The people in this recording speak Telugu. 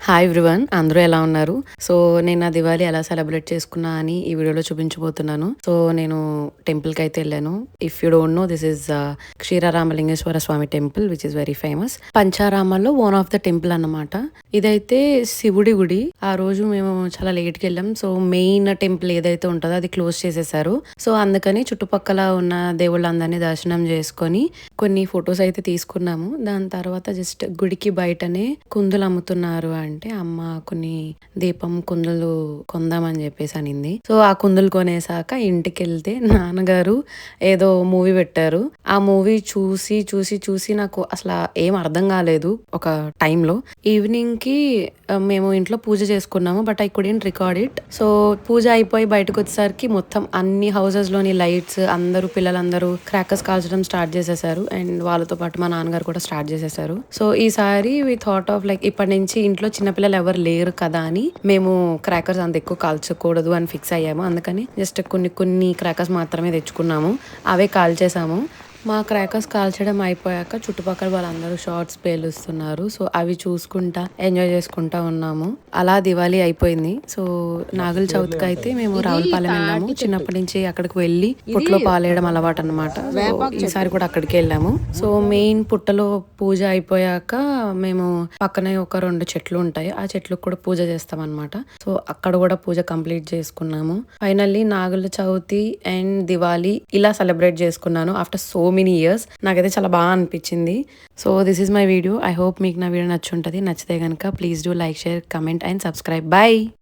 హాయ్ ఎవ్రీవన్, అందరూ ఎలా ఉన్నారు? సో నేను నా దివాళీ ఎలా సెలబ్రేట్ చేసుకున్నా అని ఈ వీడియోలో చూపించబోతున్నాను. సో నేను టెంపుల్కి అయితే వెళ్ళాను. If you don't know, this is Ksheeraramalingeswara Swamy temple which is very famous. పంచారామాల్లో వన్ ఆఫ్ ద టెంపుల్ అన్నమాట. ఇదైతే శివుడి గుడి. ఆ రోజు మేము చాలా లేట్కి వెళ్ళాం. సో మెయిన్ టెంపుల్ ఏదైతే ఉంటుందో అది క్లోజ్ చేసేసారు. సో అందుకని చుట్టుపక్కల ఉన్న దేవుళ్ళందరినీ దర్శనం చేసుకొని కొన్ని ఫొటోస్ అయితే తీసుకున్నాము. దాని తర్వాత జస్ట్ గుడికి బయటనే కుందులు అమ్ముతున్నారు అంటే అమ్మ కొన్ని దీపం కుందులు కొందామని చెప్పేసి అనింది. సో ఆ కుందులు కొనేసాక ఇంటికి వెళ్తే నాన్నగారు ఏదో మూవీ పెట్టారు. ఆ మూవీ చూసి చూసి చూసి నాకు అసలు ఏం అర్థం కాలేదు. ఒక టైంలో ఈవినింగ్ కి మేము ఇంట్లో పూజ చేసుకున్నాము, but I couldn't record it. So పూజ అయిపోయి బయటకు వచ్చేసరికి మొత్తం అన్ని హౌసెస్ లోని లైట్స్, అందరూ పిల్లలందరూ క్రాకర్స్ కాల్చడం స్టార్ట్ చేసేసారు. అండ్ వాళ్ళతో పాటు మా నాన్నగారు కూడా స్టార్ట్ చేసేసారు. సో ఈసారి వి థాట్ ఆఫ్ లైక్ ఇప్పటి నుంచి ఇంట్లో చిన్నపిల్లలు ఎవరు లేరు కదా అని మేము క్రాకర్స్ అంత ఎక్కువ కాల్చకూడదు అని ఫిక్స్ అయ్యాము. అందుకని జస్ట్ కొన్ని కొన్ని క్రాకర్స్ మాత్రమే తెచ్చుకున్నాము, అవే కాల్చేసాము. మా క్రాకర్స్ కాల్చడం అయిపోయాక చుట్టుపక్కల వాళ్ళందరూ షార్ట్స్ పేలుస్తున్నారు. సో అవి చూసుకుంటా ఎంజాయ్ చేసుకుంటా ఉన్నాము. అలా దివాళీ అయిపోయింది. సో నాగుల చవితికి అయితే మేము రావులపాలెం వెళ్ళాము. చిన్నప్పటి నుంచి అక్కడికి వెళ్ళి పుట్టలో పాలేయడం అలవాటు అనమాట. సో ఈసారి కూడా అక్కడికి వెళ్ళాము. సో మెయిన్ పుట్టలో పూజ అయిపోయాక మేము పక్కనే ఒక 2 చెట్లు ఉంటాయి, ఆ చెట్లకు కూడా పూజ చేస్తాం అనమాట. సో అక్కడ కూడా పూజ కంప్లీట్ చేసుకున్నాము. ఫైనల్లీ నాగుల చవితి అండ్ దివాళీ ఇలా సెలబ్రేట్ చేసుకున్నాను ఆఫ్టర్ సో మెనీ ఇయర్స్. నాకైతే చాలా బాగా అనిపించింది. So this is my video. I hope మీకు నా వీడియో నచ్చుంటుంది. నచ్చితే కనుక please do like, share, comment and subscribe. By.